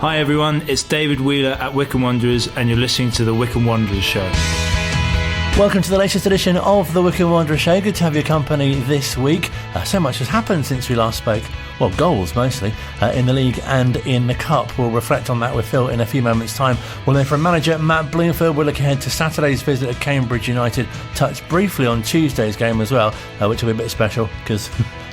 Hi everyone, it's David Wheeler at Wycombe Wanderers and you're listening to the Wycombe Wanderers Show. Welcome to the latest edition of the Wycombe Wanderers Show. Good to have your company this week. So much has happened since we last spoke. Well, goals mostly, in the league and in the cup. We'll reflect on that with Phil in a few moments' time. We'll hear from manager Matt Bloomfield. We'll look ahead to Saturday's visit at Cambridge United. Touch briefly on Tuesday's game as well, which will be a bit special because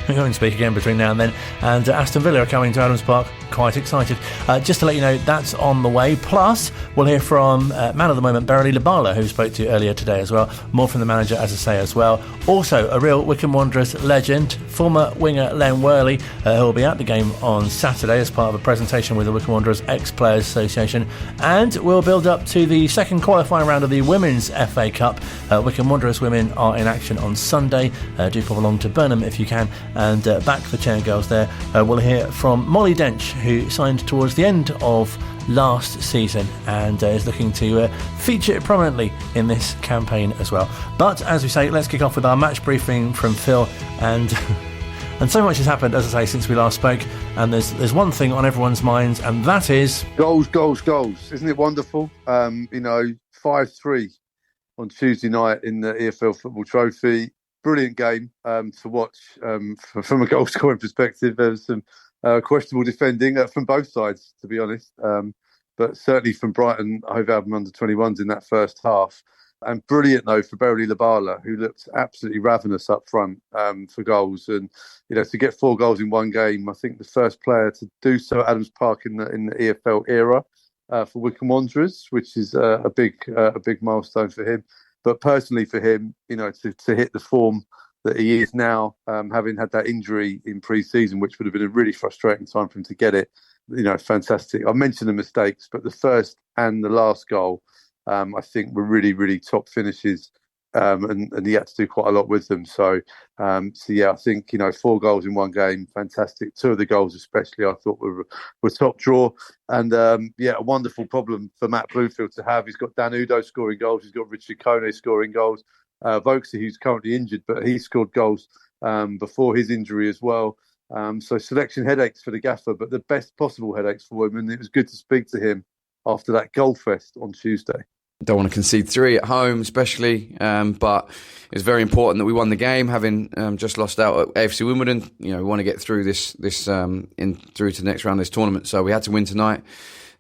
we won't speak again between now and then. And Aston Villa are coming to Adams Park. Quite excited. Just to let you know, that's on the way. Plus, we'll hear from man of the moment, Beryly Lubala, who spoke to you earlier today as well. More from the manager, as I say, as well. Also, a real Wycombe Wanderers legend, former winger Len Worley, who will be at the game on Saturday as part of a presentation with the Wycombe Wanderers Ex-Players Association. And we'll build up to the second qualifying round of the Women's FA Cup. Wycombe Wanderers women are in action on Sunday. Do pop along to Burnham if you can. And back the chair girls there. We'll hear from Mollie Dench, who signed towards the end of last season and is looking to feature prominently in this campaign as well. But as we say, let's kick off with our match briefing from Phil. And so much has happened, as I say, since we last spoke. And there's one thing on everyone's minds, and that is goals. Isn't it wonderful? 5-3 on Tuesday night in the EFL Football Trophy. Brilliant game to watch from a goal scoring perspective. There was some questionable defending from both sides, to be honest. But certainly from Brighton, Hove Albion under-21s in that first half. And brilliant, though, for Beryly Lubala, who looked absolutely ravenous up front for goals. And, to get 4 goals in one game, I think the first player to do so at Adams Park in the EFL era for Wycombe Wanderers, which is a big milestone for him. But personally for him, to hit the form that he is now, having had that injury in pre-season, which would have been a really frustrating time for him to get it, fantastic. I mentioned the mistakes, but the first and the last goal, I think were really, really top finishes, and he had to do quite a lot with them. So yeah, I think 4 goals in one game, fantastic. 2 of the goals, especially, I thought were top draw, and a wonderful problem for Matt Bloomfield to have. He's got Dan Udo scoring goals, he's got Richard Kone scoring goals. Vokesy, who's currently injured, but he scored goals before his injury as well. So selection headaches for the gaffer, but the best possible headaches for him. And it was good to speak to him after that goal fest on Tuesday. Don't want to concede 3 at home, especially, but it's very important that we won the game, having just lost out at AFC Wimbledon. We want to get through through to the next round of this tournament. So we had to win tonight,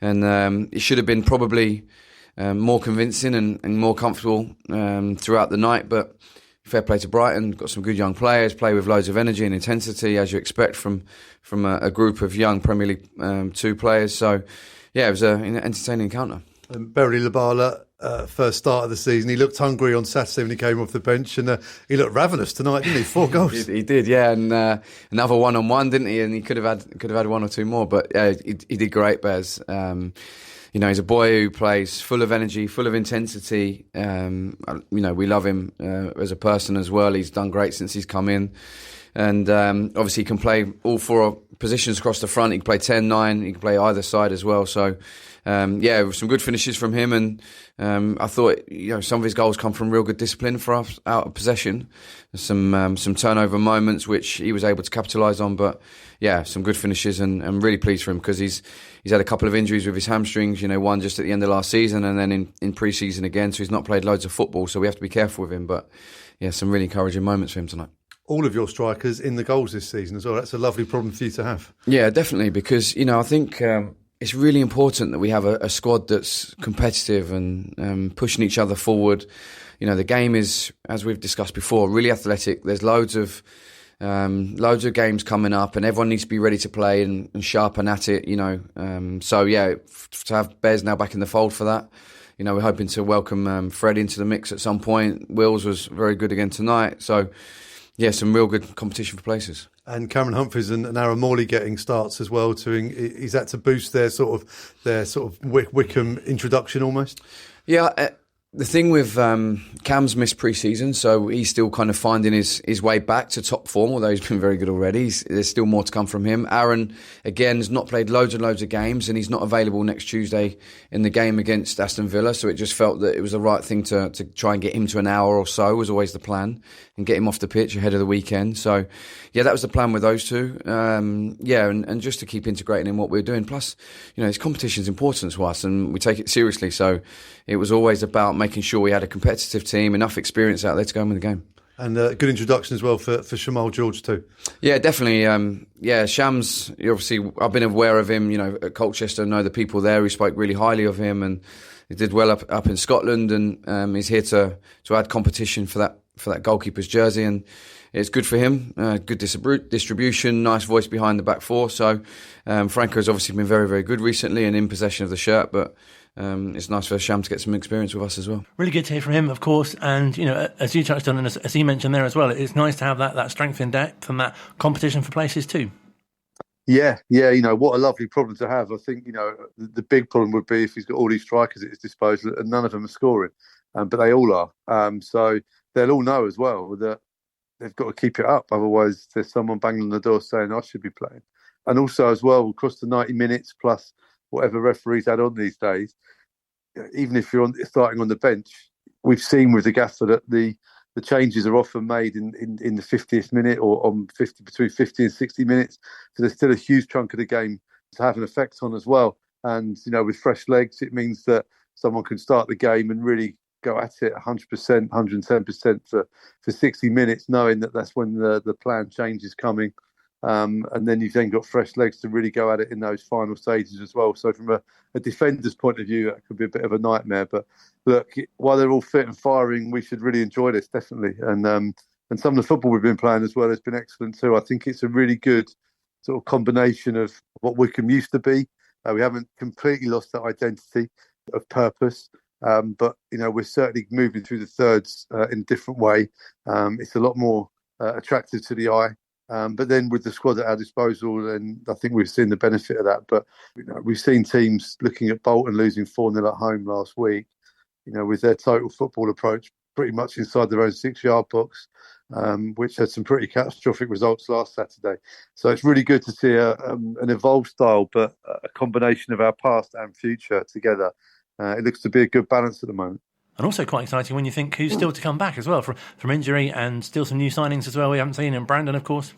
and it should have been probably more convincing and more comfortable throughout the night. But fair play to Brighton, got some good young players, play with loads of energy and intensity, as you expect from a group of young Premier League 2 players. So yeah, it was an entertaining encounter. Beryly Lubala, first start of the season, he looked hungry on Saturday when he came off the bench, and he looked ravenous tonight, didn't he? 4 goals. he did, yeah, and another one-on-one, didn't he? And he could have had 1 or 2 more, but he did great, Bez. He's a boy who plays full of energy, full of intensity. We love him as a person as well. He's done great since he's come in. And obviously he can play all 4 positions across the front. He can play 10, 9. He can play either side as well. So, some good finishes from him. And I thought, some of his goals come from real good discipline for us out of possession. Some turnover moments which he was able to capitalise on. But yeah, some good finishes, and I'm really pleased for him because he's had a couple of injuries with his hamstrings. One just at the end of last season, and then in pre-season again. So he's not played loads of football. So we have to be careful with him. But yeah, some really encouraging moments for him tonight. All of your strikers in the goals this season as well. That's a lovely problem for you to have. Yeah, definitely, because I think it's really important that we have a squad that's competitive and pushing each other forward. The game is, as we've discussed before, really athletic. There's loads of games coming up, and everyone needs to be ready to play and sharpen at it. So yeah, to have Bez now back in the fold for that. We're hoping to welcome Fred into the mix at some point. Wills was very good again tonight. So yeah, some real good competition for places. And Cameron Humphreys and Aaron Morley getting starts as well. Is that to boost their sort of Wycombe introduction almost? Yeah, The thing with Cam's missed pre-season, so he's still kind of finding his way back to top form, although he's been very good already. There's still more to come from him. Aaron, again, has not played loads and loads of games, and he's not available next Tuesday in the game against Aston Villa, so it just felt that it was the right thing to try and get him to an hour or so, was always the plan, and get him off the pitch ahead of the weekend. So, yeah, that was the plan with those two. And just to keep integrating in what we're doing. Plus, this competition is important to us, and we take it seriously, so it was always about making sure we had a competitive team, enough experience out there to go and win the game. And a good introduction as well for Shamal George too. Yeah, definitely. Shams, obviously, I've been aware of him, at Colchester, know the people there who spoke really highly of him, and he did well up in Scotland, and he's here to add competition for that goalkeeper's jersey, and it's good for him. Good distribution, nice voice behind the back four. So Franco's obviously been very, very good recently and in possession of the shirt, but it's nice for Sham to get some experience with us as well. Really good to hear from him, of course. And, as you touched on, and as he mentioned there as well, it's nice to have that strength in depth and that competition for places too. Yeah, what a lovely problem to have. I think, the big problem would be if he's got all these strikers at his disposal and none of them are scoring, but they all are. So they'll all know as well that they've got to keep it up. Otherwise, there's someone banging on the door saying, I should be playing. And also as well, across the 90 minutes plus whatever referees add on these days, even if you're starting on the bench, we've seen with the gaffer that the changes are often made in the 50th minute or between 50 and 60 minutes. So there's still a huge chunk of the game to have an effect on as well. And, with fresh legs, it means that someone can start the game and really go at it 100%, 110% for 60 minutes, knowing that that's when the plan change is coming. And then you've then got fresh legs to really go at it in those final stages as well. So from a defender's point of view, that could be a bit of a nightmare. But look, while they're all fit and firing, we should really enjoy this, definitely. And some of the football we've been playing as well has been excellent too. I think it's a really good sort of combination of what Wycombe used to be. We haven't completely lost that identity of purpose. But, we're certainly moving through the thirds in a different way. It's a lot more attractive to the eye. But then with the squad at our disposal, and I think we've seen the benefit of that. But we've seen teams looking at Bolton losing 4-0 at home last week, with their total football approach pretty much inside their own 6-yard box, which had some pretty catastrophic results last Saturday. So it's really good to see an evolved style, but a combination of our past and future together. It looks to be a good balance at the moment. And also quite exciting when you think who's still to come back as well from injury, and still some new signings as well we haven't seen. And Brandon, of course.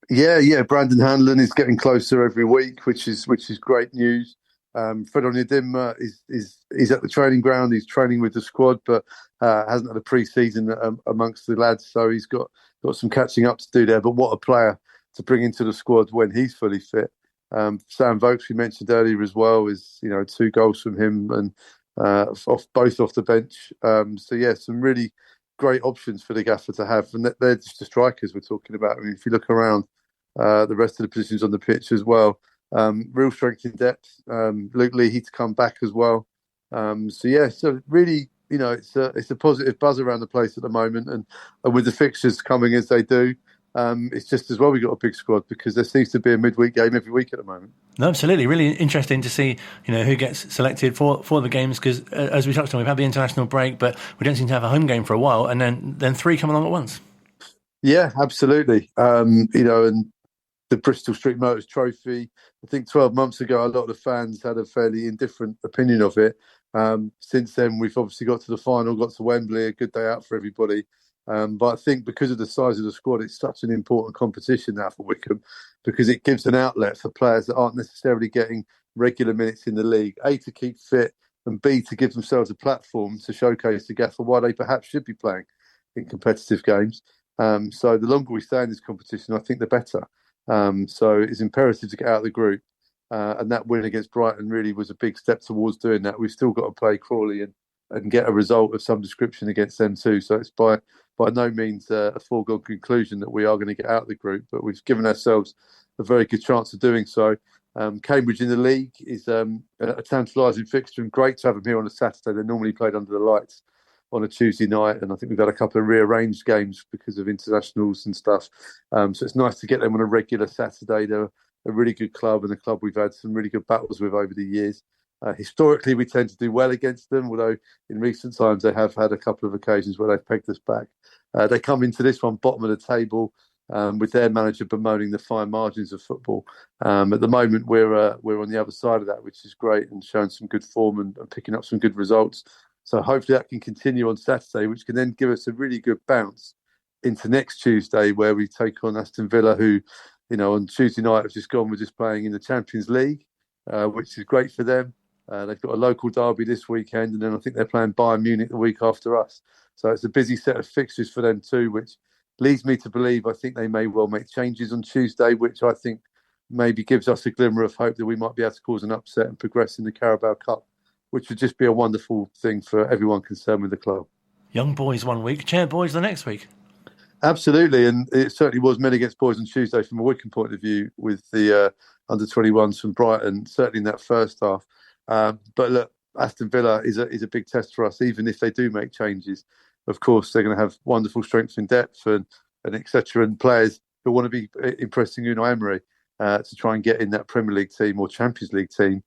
Yeah. Brandon Hanlon is getting closer every week, which is great news. Fred Onyedinma is at the training ground. He's training with the squad, but hasn't had a pre-season amongst the lads, so he's got some catching up to do there. But what a player to bring into the squad when he's fully fit. Sam Vokes, we mentioned earlier as well, is 2 goals from him and both off the bench. So yeah, some really great options for the gaffer to have, and they're just the strikers we're talking about. I mean, if you look around the rest of the positions on the pitch as well, real strength in depth. Luke Leahy to come back as well. So really, it's a positive buzz around the place at the moment, and with the fixtures coming as they do. It's just as well we got a big squad, because there seems to be a midweek game every week at the moment. No, absolutely. Really interesting to see, who gets selected for the games, because as we touched on, we've had the international break, but we don't seem to have a home game for a while, and then 3 come along at once. Yeah, absolutely. And the Bristol Street Motors Trophy, I think 12 months ago, a lot of the fans had a fairly indifferent opinion of it. Since then, we've obviously got to the final, got to Wembley, a good day out for everybody. But I think because of the size of the squad, it's such an important competition now for Wycombe, because it gives an outlet for players that aren't necessarily getting regular minutes in the league, A, to keep fit, and B, to give themselves a platform to showcase the gaffer why they perhaps should be playing in competitive games. So the longer we stay in this competition, I think the better. So it's imperative to get out of the group. And that win against Brighton really was a big step towards doing that. We've still got to play Crawley and get a result of some description against them too. So it's by no means a foregone conclusion that we are going to get out of the group, but we've given ourselves a very good chance of doing so. Cambridge in the league is a tantalising fixture, and great to have them here on a Saturday. They're normally played under the lights on a Tuesday night, and I think we've had a couple of rearranged games because of internationals and stuff. So it's nice to get them on a regular Saturday. They're a really good club, and a club we've had some really good battles with over the years. Historically, we tend to do well against them, although in recent times they have had a couple of occasions where they've pegged us back. They come into this one bottom of the table with their manager bemoaning the fine margins of football. At the moment, we're on the other side of that, which is great, and showing some good form and picking up some good results. So hopefully that can continue on Saturday, which can then give us a really good bounce into next Tuesday, where we take on Aston Villa, who, on Tuesday night have just gone, we're just playing in the Champions League, which is great for them. They've got a local derby this weekend, and then I think they're playing Bayern Munich the week after us. So it's a busy set of fixtures for them too, which leads me to believe I think they may well make changes on Tuesday, which I think maybe gives us a glimmer of hope that we might be able to cause an upset and progress in the Carabao Cup, which would just be a wonderful thing for everyone concerned with the club. Young boys one week, chair boys the next week. Absolutely, and it certainly was men against boys on Tuesday from a Wycombe point of view with the under-21s from Brighton, certainly in that first half. But look, Aston Villa is a big test for us, even if they do make changes. Of course, they're going to have wonderful strength in depth and etc. and players who want to be impressing Unai Emery to try and get in that Premier League team or Champions League team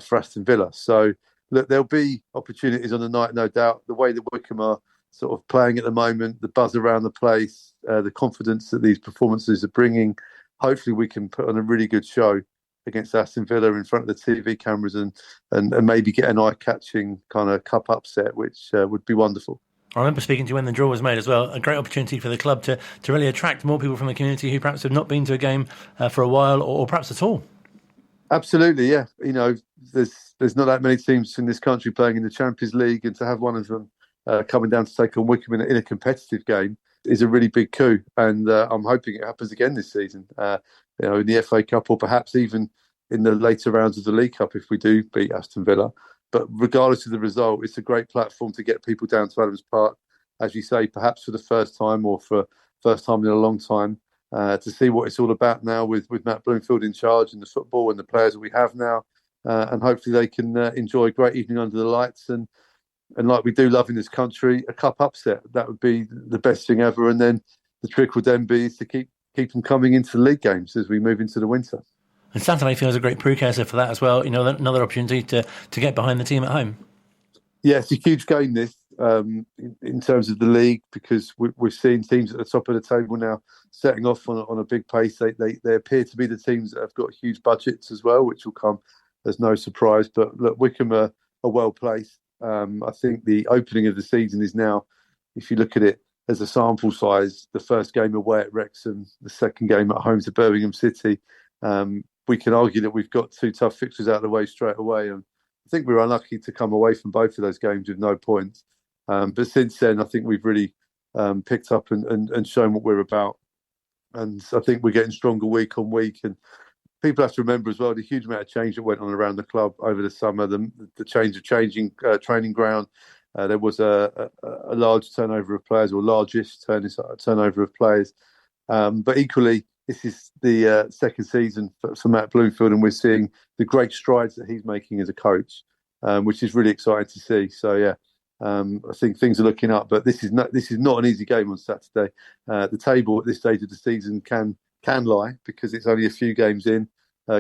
for Aston Villa. So, look, there'll be opportunities on the night, no doubt. The way that Wycombe are sort of playing at the moment, the buzz around the place, the confidence that these performances are bringing, hopefully we can put on a really good show against Aston Villa in front of the TV cameras and maybe get an eye-catching kind of cup upset, which would be wonderful. I remember speaking to you when the draw was made as well. A great opportunity for the club to really attract more people from the community who perhaps have not been to a game for a while or perhaps at all. Absolutely, yeah. There's not that many teams in this country playing in the Champions League, and to have one of them coming down to take on Wycombe in a competitive game is a really big coup. And I'm hoping it happens again this season. In the FA Cup or perhaps even in the later rounds of the League Cup if we do beat Aston Villa. But regardless of the result, it's a great platform to get people down to Adams Park, as you say, perhaps for the first time or for first time in a long time, to see what it's all about now with Matt Bloomfield in charge and the football and the players that we have now. And hopefully they can enjoy a great evening under the lights and like we do love in this country, a cup upset. That would be the best thing ever. And then the trick would then be to keep them coming into the league games as we move into the winter. And Saturday feels a great precursor for that as well. Another opportunity to get behind the team at home. Yeah, it's a huge game this in terms of the league, because we're seeing teams at the top of the table now setting off on a big pace. They appear to be the teams that have got huge budgets as well, which will come as no surprise. But look, Wycombe are well placed. I think the opening of the season is now, if you look at it as a sample size, the first game away at Wrexham, the second game at home to Birmingham City. We can argue that we've got two tough fixtures out of the way straight away. And I think we were unlucky to come away from both of those games with no points. But since then, I think we've really picked up and shown what we're about. And I think we're getting stronger week on week. And people have to remember as well the huge amount of change that went on around the club over the summer, the change of changing training ground. There was a large turnover of players, or largest turnover of players. But equally, this is the second season for Matt Bloomfield, and we're seeing the great strides that he's making as a coach, which is really exciting to see. So, yeah, I think things are looking up. But this is not an easy game on Saturday. The table at this stage of the season can lie, because it's only a few games in.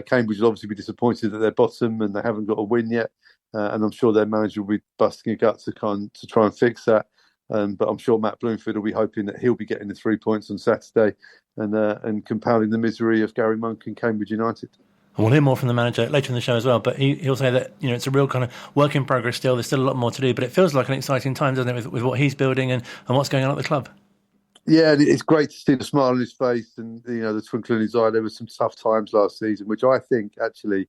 Cambridge will obviously be disappointed at their bottom and they haven't got a win yet. And I'm sure their manager will be busting a gut to try and fix that. But I'm sure Matt Bloomfield will be hoping that he'll be getting the 3 points on Saturday and compounding the misery of Gary Monk and Cambridge United. And we'll hear more from the manager later in the show as well, but he'll say that it's a real kind of work in progress still. There's still a lot more to do, but it feels like an exciting time, doesn't it, with what he's building and what's going on at the club. Yeah, it's great to see the smile on his face and the twinkle in his eye. There were some tough times last season, which I think actually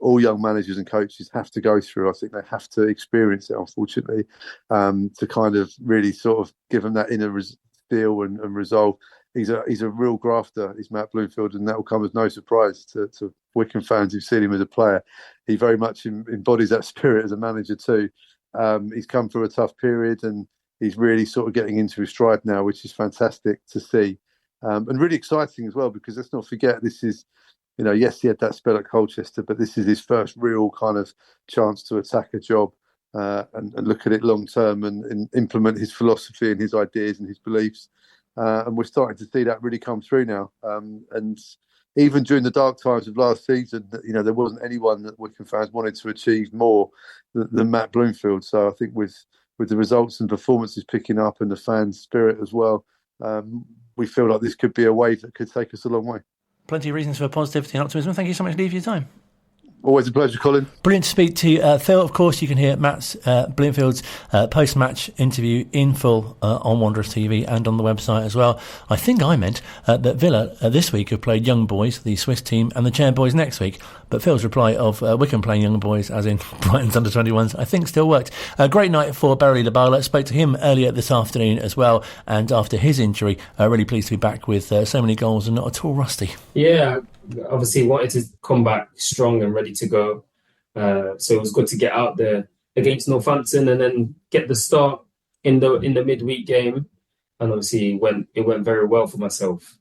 all young managers and coaches have to go through. I think they have to experience it, unfortunately, to kind of really sort of give them that inner steel and resolve. He's a real grafter, is Matt Bloomfield, and that will come as no surprise to Wycombe fans who've seen him as a player. He very much embodies that spirit as a manager too. He's come through a tough period and he's really sort of getting into his stride now, which is fantastic to see. And really exciting as well, because let's not forget, this is, yes, he had that spell at Colchester, but this is his first real kind of chance to attack a job and look at it long term and implement his philosophy and his ideas and his beliefs. And we're starting to see that really come through now. And even during the dark times of last season, there wasn't anyone that Wycombe fans wanted to achieve more than Matt Bloomfield. So I think with the results and performances picking up and the fan spirit as well, we feel like this could be a wave that could take us a long way. Plenty of reasons for positivity and optimism. Thank you so much, Lee, for your time. Always a pleasure, Colin. Brilliant to speak to Phil. Of course, you can hear Matt Bloomfield's post-match interview in full on Wanderers TV and on the website as well. I think I meant that Villa this week have played Young Boys, the Swiss team, and the Chair Boys next week. But Phil's reply of Wycombe playing Young Boys, as in Brighton's under-21s, I think still worked. A great night for Beryly Lubala. Spoke to him earlier this afternoon as well. And after his injury, really pleased to be back with so many goals and not at all rusty. Yeah, obviously wanted to come back strong and ready to go. So it was good to get out there against Northampton and then get the start in the midweek game. And obviously it went very well for myself.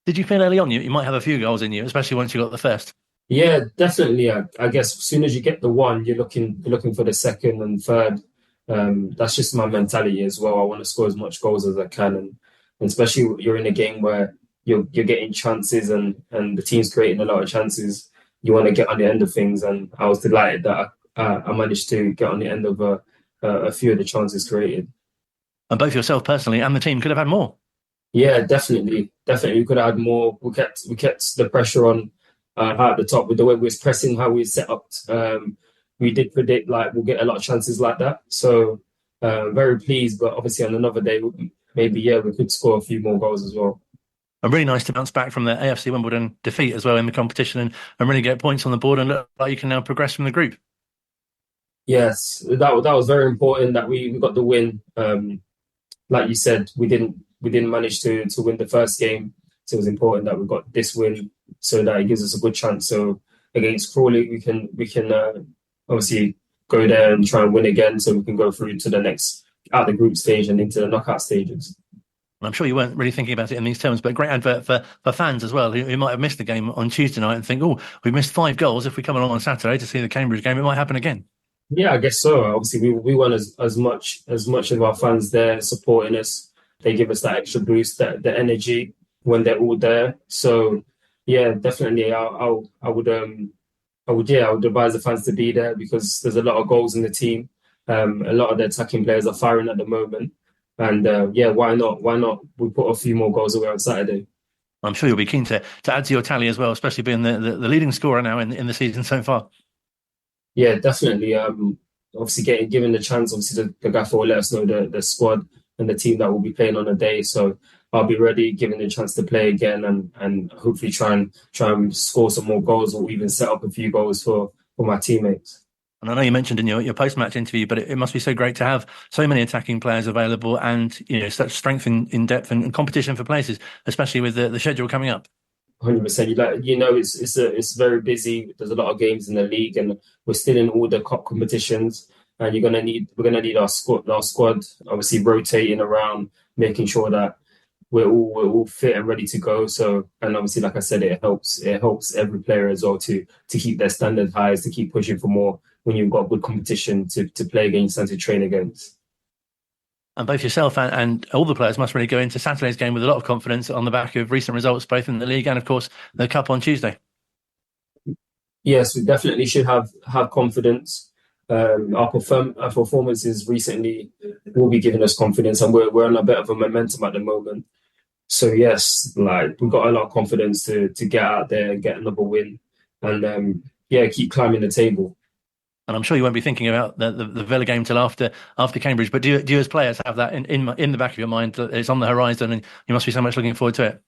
Did you feel early on you might have a few goals in you, especially once you got the first? Yeah, definitely. I guess as soon as you get the one, you're looking for the second and third. That's just my mentality as well. I want to score as much goals as I can, and especially you're in a game where you're getting chances and the team's creating a lot of chances. You want to get on the end of things, and I was delighted that I managed to get on the end of a few of the chances created. And both yourself personally and the team could have had more. Yeah, definitely. We could have had more. We kept the pressure on at the top with the way we was pressing, how we set up. We did predict we'll get a lot of chances like that. So very pleased, but obviously on another day, maybe we could score a few more goals as well. And really nice to bounce back from the AFC Wimbledon defeat as well in the competition and really get points on the board and look like you can now progress from the group. Yes, that was very important that we got the win. Like you said, we didn't manage to win the first game, so it was important that we got this win so that it gives us a good chance. So against Crawley, we can obviously go there and try and win again, so we can go through to the next out the group stage and into the knockout stages. I'm sure you weren't really thinking about it in these terms, but a great advert for fans as well who might have missed the game on Tuesday night and think, we missed 5 goals. If we come along on Saturday to see the Cambridge game, it might happen again. Yeah, I guess so. Obviously, we want as much of our fans there supporting us. They give us that extra boost, the energy when they're all there. So, yeah, definitely, I would advise the fans to be there because there's a lot of goals in the team. A lot of the attacking players are firing at the moment. And why not? Why not? We put a few more goals away on Saturday. I'm sure you'll be keen to add to your tally as well, especially being the leading scorer now in the season so far. Yeah, definitely. Obviously, given the chance, obviously the gaffer will let us know the squad and the team that will be playing on the day. So I'll be ready, given the chance to play again, and hopefully try and score some more goals or even set up a few goals for my teammates. And I know you mentioned in your post-match interview, but it must be so great to have so many attacking players available and such strength in depth and competition for places, especially with the schedule coming up. 100%. It's very busy. There's a lot of games in the league, and we're still in all the cup competitions. And we're gonna need our squad obviously rotating around, making sure that we're all fit and ready to go. So, and obviously, like I said, it helps every player as well to keep their standard highs, to keep pushing for more when you've got good competition to play against and to train against. And both yourself and all the players must really go into Saturday's game with a lot of confidence on the back of recent results, both in the league and, of course, the Cup on Tuesday. Yes, we definitely should have confidence. Our performances recently will be giving us confidence, and we're on a bit of a momentum at the moment. So yes, we've got a lot of confidence to get out there and get another win, and keep climbing the table. And I'm sure you won't be thinking about the Villa game till after Cambridge. But do you as players have that in the back of your mind that it's on the horizon, and you must be so much looking forward to it?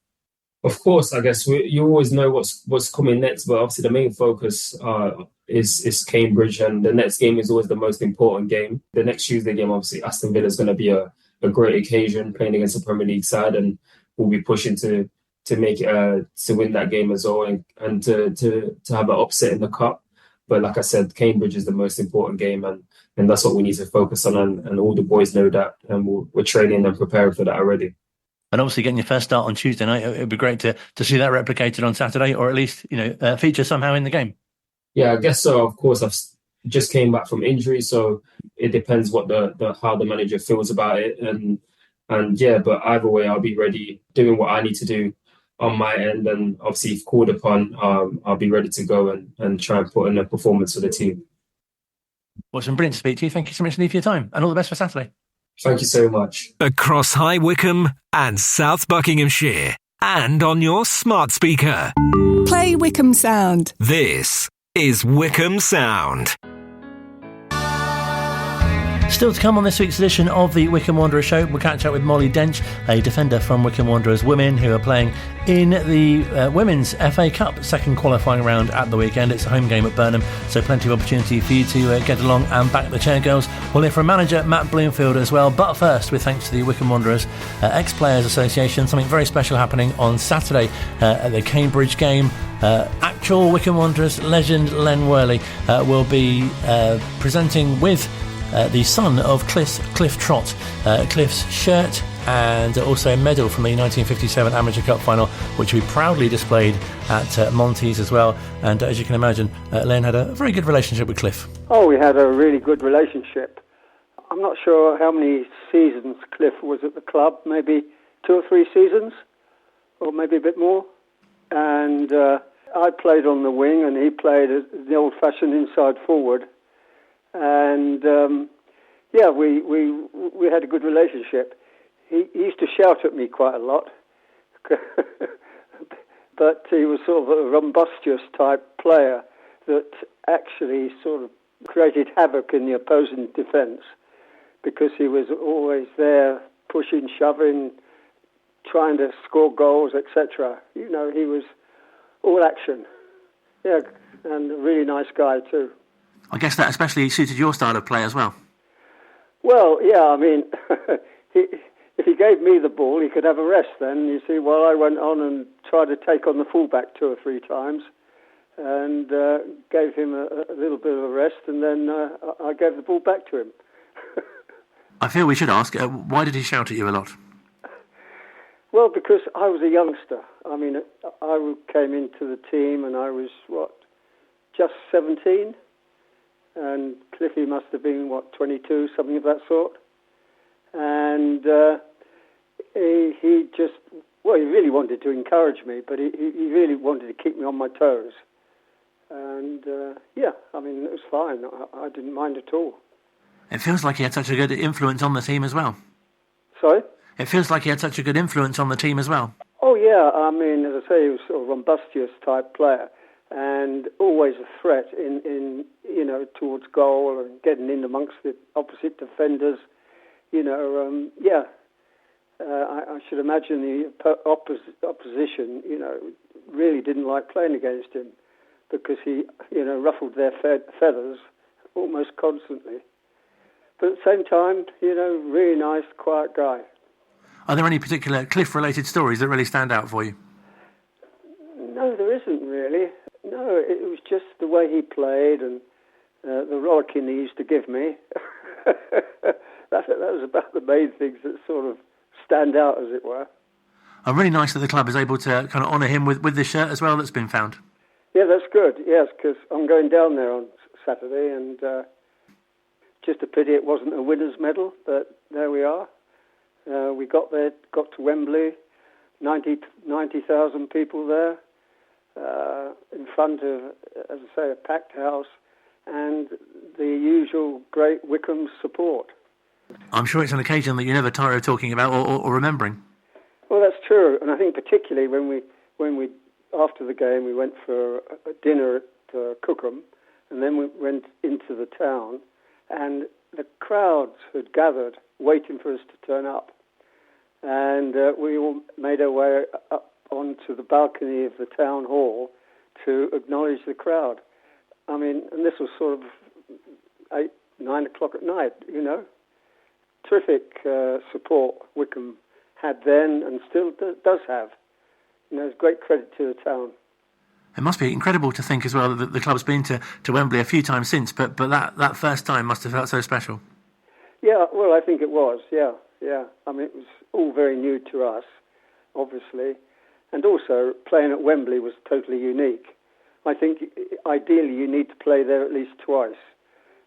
Of course, I guess you always know what's coming next, but obviously the main focus is Cambridge, and the next game is always the most important game. The next Tuesday game, obviously, Aston Villa is going to be a great occasion, playing against a Premier League side, and we'll be pushing to make it to win that game as well, and to have an upset in the cup. But like I said, Cambridge is the most important game, and that's what we need to focus on, and all the boys know that, and we're training and preparing for that already. And obviously getting your first start on Tuesday night, it would be great to see that replicated on Saturday, or at least feature somehow in the game. Yeah, I guess so. Of course, I've just came back from injury, so it depends what how the manager feels about it, and but either way, I'll be ready doing what I need to do on my end, and obviously if called upon, I'll be ready to go and try and put in a performance for the team. Well, it's been brilliant to speak to you. Thank you so much, Lee, for your time, and all the best for Saturday. Thank you so much. Across High Wycombe and South Buckinghamshire, and on your smart speaker. Play Wycombe Sound. This is Wycombe Sound. Still to come on this week's edition of the Wycombe Wanderers Show, we'll catch up with Mollie Dench, a defender from Wycombe Wanderers Women, who are playing in the Women's FA Cup second qualifying round at the weekend. It's a home game at Burnham, so plenty of opportunity for you to get along and back the chair girls. We'll hear from manager Matt Bloomfield as well, but first, with thanks to the Wycombe Wanderers Ex-Players Association, something very special happening on Saturday at the Cambridge game. Actual Wycombe Wanderers legend Len Worley will be presenting with the son of Cliff Trott, Cliff's shirt and also a medal from the 1957 Amateur Cup final, which we proudly displayed at Monty's as well. And as you can imagine, Len had a very good relationship with Cliff. Oh, we had a really good relationship. I'm not sure how many seasons Cliff was at the club, maybe 2 or 3 seasons, or maybe a bit more. And I played on the wing and he played as the old-fashioned inside forward. And we had a good relationship. He used to shout at me quite a lot, but he was sort of a rumbustious type player that actually sort of created havoc in the opposing defence because he was always there pushing, shoving, trying to score goals, etc. You know, he was all action. Yeah, and a really nice guy too. I guess that especially suited your style of play as well. Well, yeah, I mean, if he gave me the ball, he could have a rest then, you see, while I went on and tried to take on the fullback 2 or 3 times and gave him a little bit of a rest, and then I gave the ball back to him. I feel we should ask, why did he shout at you a lot? Well, because I was a youngster. I mean, I came into the team and I was, just 17? And Cliffy must have been, 22, something of that sort. And he just, he really wanted to encourage me, but he really wanted to keep me on my toes. And, I mean, it was fine. I didn't mind at all. It feels like he had such a good influence on the team as well. Sorry? It feels like he had such a good influence on the team as well. Oh, yeah. I mean, as I say, he was sort of a rumbustious type player. And always a threat in towards goal and getting in amongst the opposite defenders. I should imagine the opposition, really didn't like playing against him because he, ruffled their feathers almost constantly. But at the same time, really nice, quiet guy. Are there any particular Cliff-related stories that really stand out for you? No, there isn't really. No, it was just the way he played and the rollicking he used to give me. that was about the main things that sort of stand out, as it were. Really nice that the club is able to kind of honour him with this shirt as well that's been found. Yeah, that's good, yes, because I'm going down there on Saturday and just a pity it wasn't a winner's medal, but there we are. We got there, got to Wembley, 90,000 people there. In front of, as I say, a packed house and the usual great Wycombe support. I'm sure it's an occasion that you never tire of talking about or remembering. Well, that's true, and I think particularly when we after the game we went for a dinner at Cookham, and then we went into the town, and the crowds had gathered waiting for us to turn up, and we all made our way up onto the balcony of the town hall to acknowledge the crowd. I mean, and this was sort of 8, 9 o'clock at night, Terrific support Wycombe had then and still does have. It's great credit to the town. It must be incredible to think as well that the club's been to Wembley a few times since, but that first time must have felt so special. Yeah, well, I think it was, yeah. I mean, it was all very new to us, obviously. And also, playing at Wembley was totally unique. I think, ideally, you need to play there at least twice.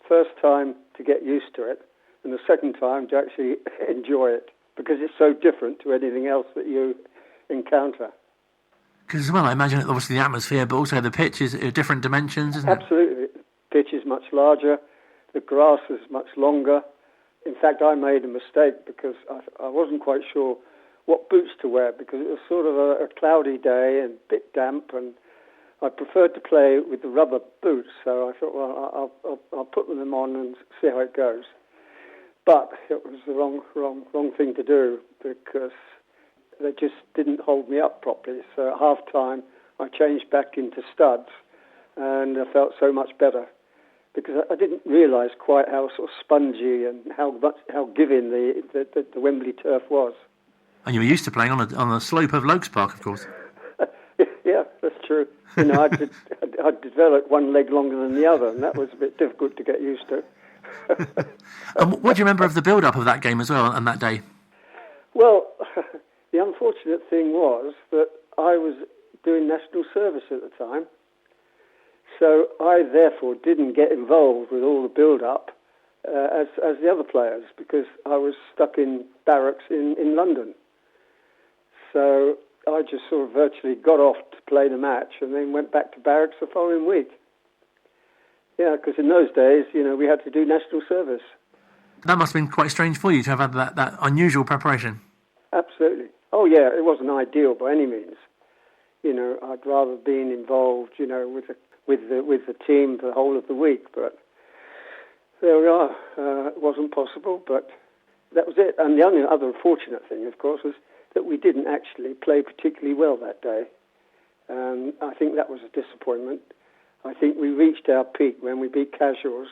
First time to get used to it, and the second time to actually enjoy it, because it's so different to anything else that you encounter. Because as well, I imagine obviously the atmosphere, but also the pitch is different dimensions, isn't it? Absolutely. The pitch is much larger. The grass is much longer. In fact, I made a mistake because I wasn't quite sure what boots to wear because it was sort of a cloudy day and a bit damp, and I preferred to play with the rubber boots. So I thought, well, I'll put them on and see how it goes. But it was the wrong thing to do because they just didn't hold me up properly. So at half-time, I changed back into studs, and I felt so much better because I didn't realise quite how sort of spongy and how giving the Wembley turf was. And you were used to playing on the slope of Lokes Park, of course. Yeah, that's true. You know, I'd developed one leg longer than the other, and that was a bit difficult to get used to. And what do you remember of the build-up of that game as well, and that day? Well, the unfortunate thing was that I was doing national service at the time, so I therefore didn't get involved with all the build-up as the other players because I was stuck in barracks in London. So I just sort of virtually got off to play the match and then went back to barracks the following week. Yeah, because in those days, you know, we had to do national service. That must have been quite strange for you to have had that unusual preparation. Absolutely. Oh, yeah, it wasn't ideal by any means. You know, I'd rather been involved, you know, with the team for the whole of the week. But there we are. It wasn't possible, but that was it. And the only other unfortunate thing, of course, was that we didn't actually play particularly well that day. I think that was a disappointment. I think we reached our peak when we beat Casuals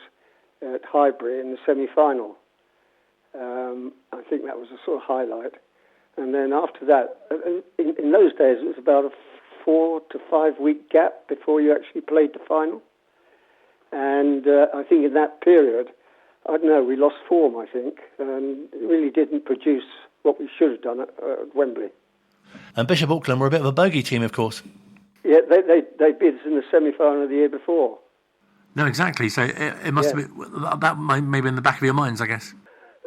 at Highbury in the semi-final. I think that was a sort of highlight. And then after that, in those days, it was about a 4 to 5 week gap before you actually played the final. And I think in that period, I don't know, we lost form, I think, and really didn't produce what we should have done at Wembley. And Bishop Auckland were a bit of a bogey team, of course. Yeah, they beat us in the semi-final the year before. No, exactly. So it must have been, that may be in the back of your minds, I guess.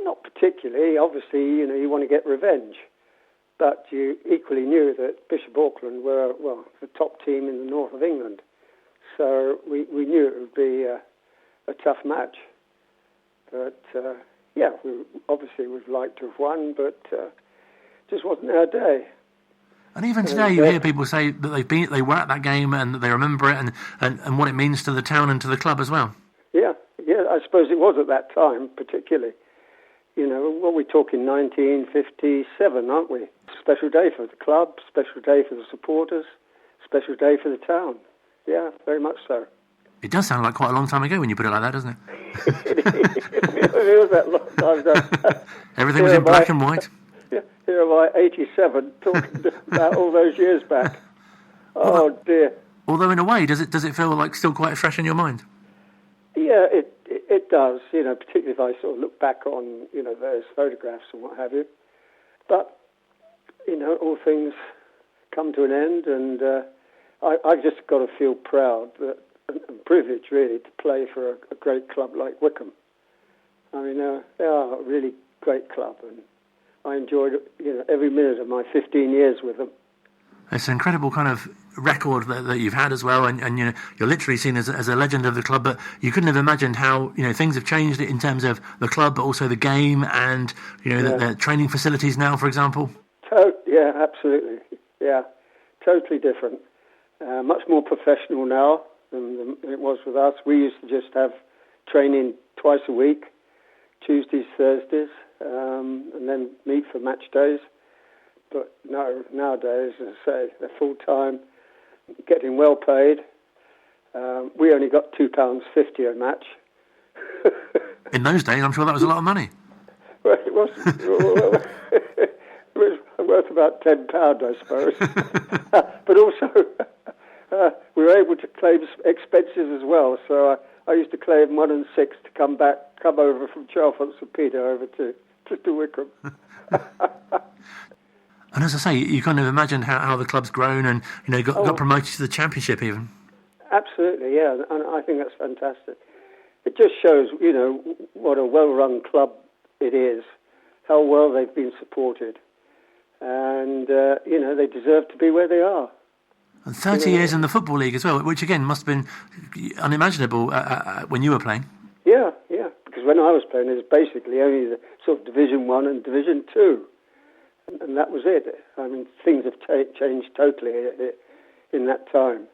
Not particularly. Obviously, you know, you want to get revenge. But you equally knew that Bishop Auckland were, well, the top team in the north of England. So we knew it would be a tough match. But, yeah, we obviously would like to have won, but just wasn't our day. And even today, you hear people say that they were at that game and that they remember it and what it means to the town and to the club as well. Yeah, I suppose it was at that time, particularly. You know, what we're talking 1957, aren't we? Special day for the club, special day for the supporters, special day for the town. Yeah, very much so. It does sound like quite a long time ago when you put it like that, doesn't it? It was that long time ago. Everything was in black and white. Here am I, 87, talking about all those years back. Oh, dear. Although in a way, does it feel like still quite fresh in your mind? Yeah, it does, you know, particularly if I sort of look back on, you know, various photographs and what have you. But, you know, all things come to an end, and I've just got to feel proud and privileged, really, to play for a great club like Wycombe. I mean, they are a really great club, and I enjoyed, you know, every minute of my 15 years with them. It's an incredible kind of record that you've had as well, and you know, you're literally seen as a legend of the club. But you couldn't have imagined how, you know, things have changed in terms of the club, but also the game, and you know, the training facilities now, for example. Yeah, absolutely. Yeah, totally different. Much more professional now than it was with us. We used to just have training twice a week, Tuesdays, Thursdays, and then meet for match days. But no, nowadays, as I say, they're full-time, getting well paid. We only got £2.50 a match. In those days, I'm sure that was a lot of money. Well, it was. It was worth about £10, I suppose. But also, we were able to claim expenses as well. So I used to claim 1 and 6 to come over from Chalfont St Peter over to Wycombe. And as I say, you kind of imagine how the club's grown and, you know, got promoted to the Championship even. Absolutely, yeah, and I think that's fantastic. It just shows, you know, what a well-run club it is, how well they've been supported, and, you know, they deserve to be where they are. And 30 years in the Football League as well, which again must have been unimaginable when you were playing. Yeah, because when I was playing, it was basically only the sort of Division 1 and Division 2. And that was it. I mean, things have changed totally in that time.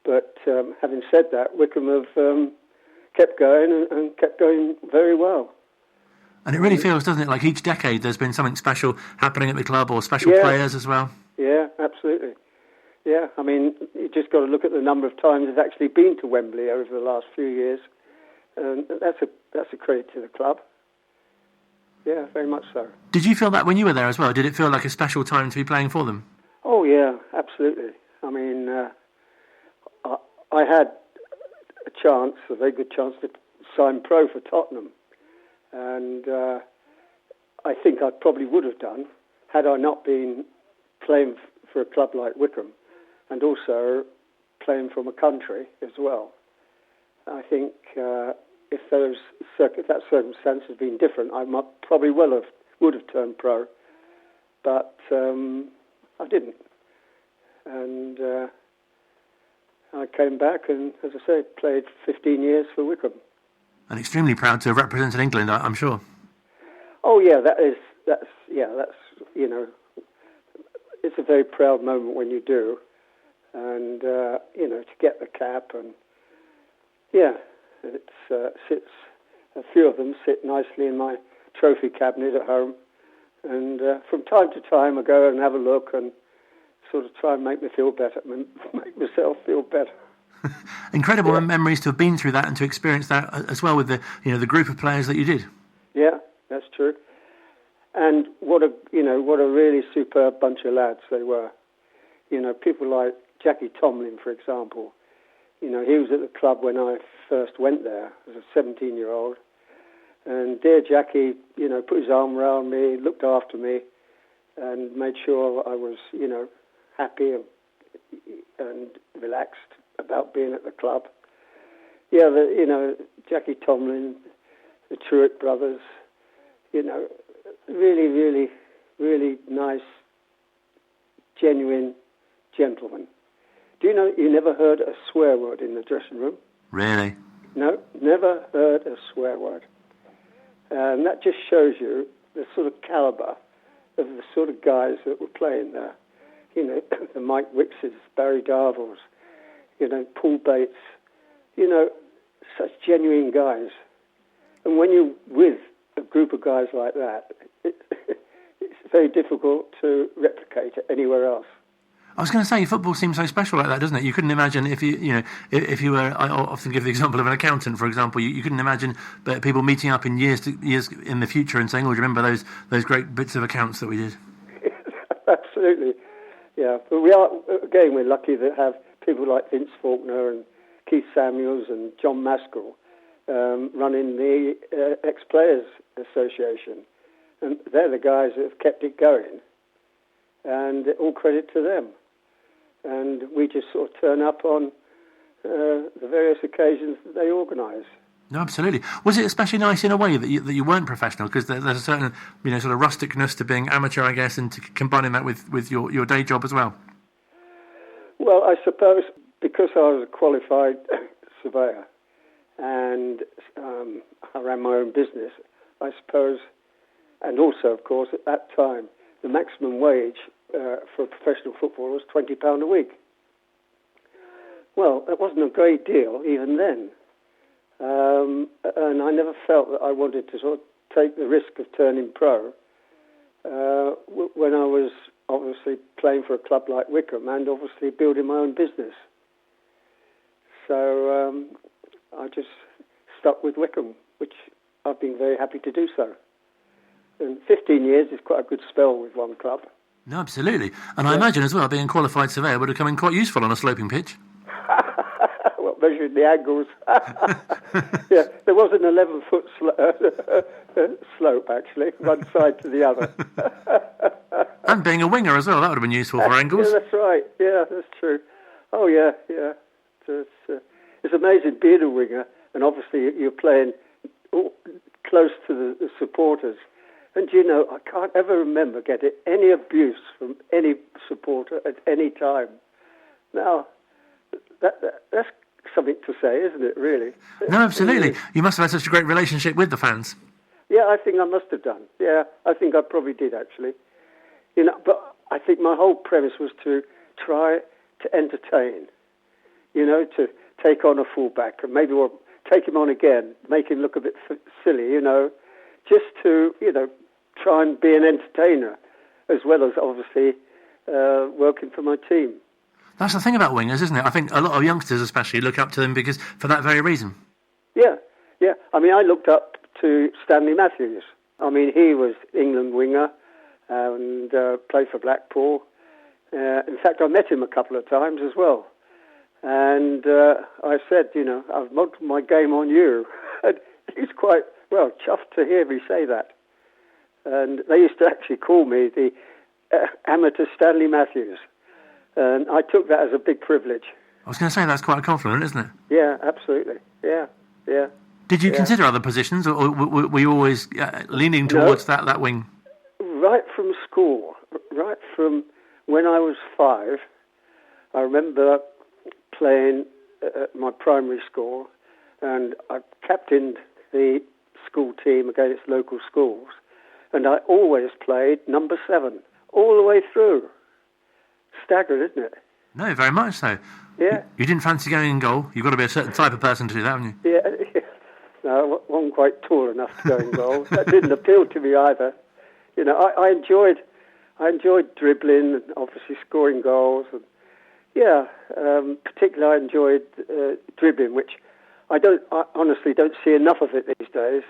But having said that, Wycombe have kept going and kept going very well. And it really feels, doesn't it, like each decade there's been something special happening at the club or special players as well? Yeah, absolutely. Yeah, I mean, you just got to look at the number of times it's actually been to Wembley over the last few years. And that's a credit to the club. Yeah, very much so. Did you feel that when you were there as well? Did it feel like a special time to be playing for them? Oh, yeah, absolutely. I mean, I had a very good chance to sign pro for Tottenham. And I think I probably would have done had I not been playing for a club like Wycombe and also playing from a country as well. I think if that circumstance had been different, I probably would have turned pro, but I didn't. And I came back and, as I said, played 15 years for Wycombe. And extremely proud to have represented England, I'm sure. Oh yeah, that's you know, it's a very proud moment when you do, and you know, to get the cap, and yeah, it sits. A few of them sit nicely in my trophy cabinet at home, and from time to time I go and have a look and sort of try and make myself feel better. Incredible memories to have been through that and to experience that as well with the group of players that you did. Yeah, that's true. And what a really superb bunch of lads they were. You know, people like Jackie Tomlin, for example. You know, he was at the club when I first went there as a 17-year-old. And dear Jackie, you know, put his arm around me, looked after me, and made sure I was, you know, happy and relaxed about being at the club. Yeah, Jackie Tomlin, the Truett brothers, you know, really, really, really nice, genuine gentlemen. Do you know you never heard a swear word in the dressing room? Really? No, never heard a swear word. And that just shows you the sort of calibre of the sort of guys that were playing there. You know, the Mike Wickses, Barry Darvels, you know, Paul Bates, you know, such genuine guys. And when you're with a group of guys like that, it's very difficult to replicate it anywhere else. I was going to say, football seems so special like that, doesn't it? You couldn't imagine if you were. I often give the example of an accountant, for example. You couldn't imagine people meeting up in years in the future and saying, "Oh, do you remember those great bits of accounts that we did?" Absolutely, yeah. But we're lucky to have people like Vince Faulkner and Keith Samuels and John Maskell running the Ex-Players Association, and they're the guys that have kept it going. And all credit to them. And we just sort of turn up on the various occasions that they organise. No, absolutely. Was it especially nice in a way that you weren't professional? Because there's a certain sort of rusticness to being amateur, I guess, and to combining that with your day job as well. Well, I suppose because I was a qualified surveyor and I ran my own business, I suppose, and also, of course, at that time, the maximum wage for a professional footballer was £20 a week. Well, that wasn't a great deal even then. And I never felt that I wanted to sort of take the risk of turning pro when I was obviously playing for a club like Wycombe and obviously building my own business. So I just stuck with Wycombe, which I've been very happy to do so. And 15 years is quite a good spell with one club. No, absolutely. And I imagine as well, being a qualified surveyor would have come in quite useful on a sloping pitch. Well, measuring the angles. Yeah, there was an 11-foot slope, actually, one side to the other. And being a winger as well, that would have been useful for angles. Yeah, that's right. Yeah, that's true. Oh, yeah. It's amazing being a winger, and obviously you're playing close to the supporters. And, you know, I can't ever remember getting any abuse from any supporter at any time. Now, that's something to say, isn't it, really? No, absolutely. You must have had such a great relationship with the fans. Yeah, I think I must have done. Yeah, I think I probably did, actually. But I think my whole premise was to try to entertain, to take on a fullback and maybe take him on again, make him look a bit silly, just to, try and be an entertainer as well as obviously working for my team. That's the thing about wingers, isn't it? I think a lot of youngsters especially look up to them because for that very reason. Yeah. I mean, I looked up to Stanley Matthews. I mean, he was England winger and played for Blackpool. In fact, I met him a couple of times as well. And I said, I've modeled my game on you. And he's quite, chuffed to hear me say that. And they used to actually call me the amateur Stanley Matthews. And I took that as a big privilege. I was going to say, that's quite a compliment, isn't it? Yeah, absolutely. Yeah. Did you consider other positions, or were you always leaning towards that wing? Right from school, right from when I was 5, I remember playing at my primary school, and I captained the school team against local schools, and I always played number 7 all the way through. Staggering, isn't it? No, very much so. Yeah. You didn't fancy going in goal. You've got to be a certain type of person to do that, haven't you? Yeah. No, I wasn't quite tall enough to go in goal. That didn't appeal to me either. I enjoyed dribbling and obviously scoring goals. And particularly I enjoyed dribbling, which I honestly don't see enough of it these days,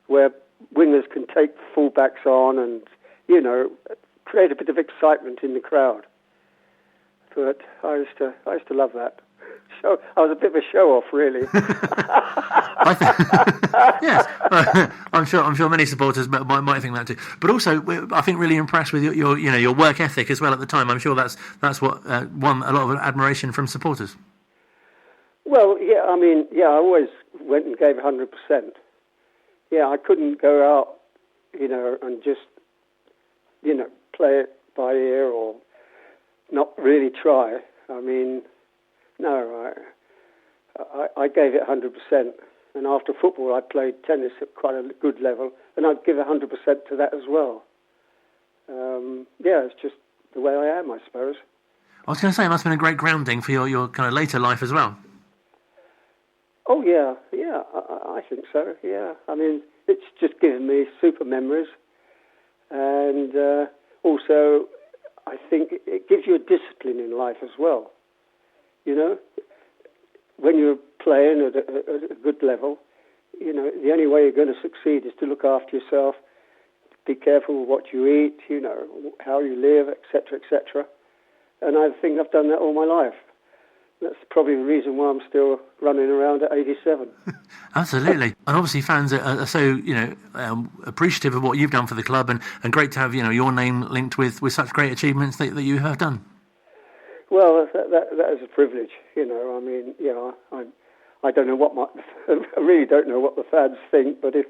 where wingers can take fullbacks on and, create a bit of excitement in the crowd. But I used to love that. So I was a bit of a show-off, really. Yes, I'm sure many supporters might think that too. But also, I think really impressed with your work ethic as well at the time. I'm sure that's what won a lot of admiration from supporters. Well, I always went and gave 100%. Yeah, I couldn't go out, and just, play it by ear or not really try. I mean, no, I gave it 100%. And after football, I played tennis at quite a good level, and I'd give 100% to that as well. It's just the way I am, I suppose. I was going to say, it must have been a great grounding for your kind of later life as well. Oh, yeah, I think so, yeah. I mean, it's just given me super memories. And also, I think it gives you a discipline in life as well. When you're playing at a good level, the only way you're going to succeed is to look after yourself, be careful with what you eat, how you live, etc., etc. And I think I've done that all my life. That's probably the reason why I'm still running around at 87. Absolutely. And obviously fans are so, appreciative of what you've done for the club, and great to have, your name linked with such great achievements that you have done. Well, that is a privilege, I mean, I don't know I really don't know what the fans think, but if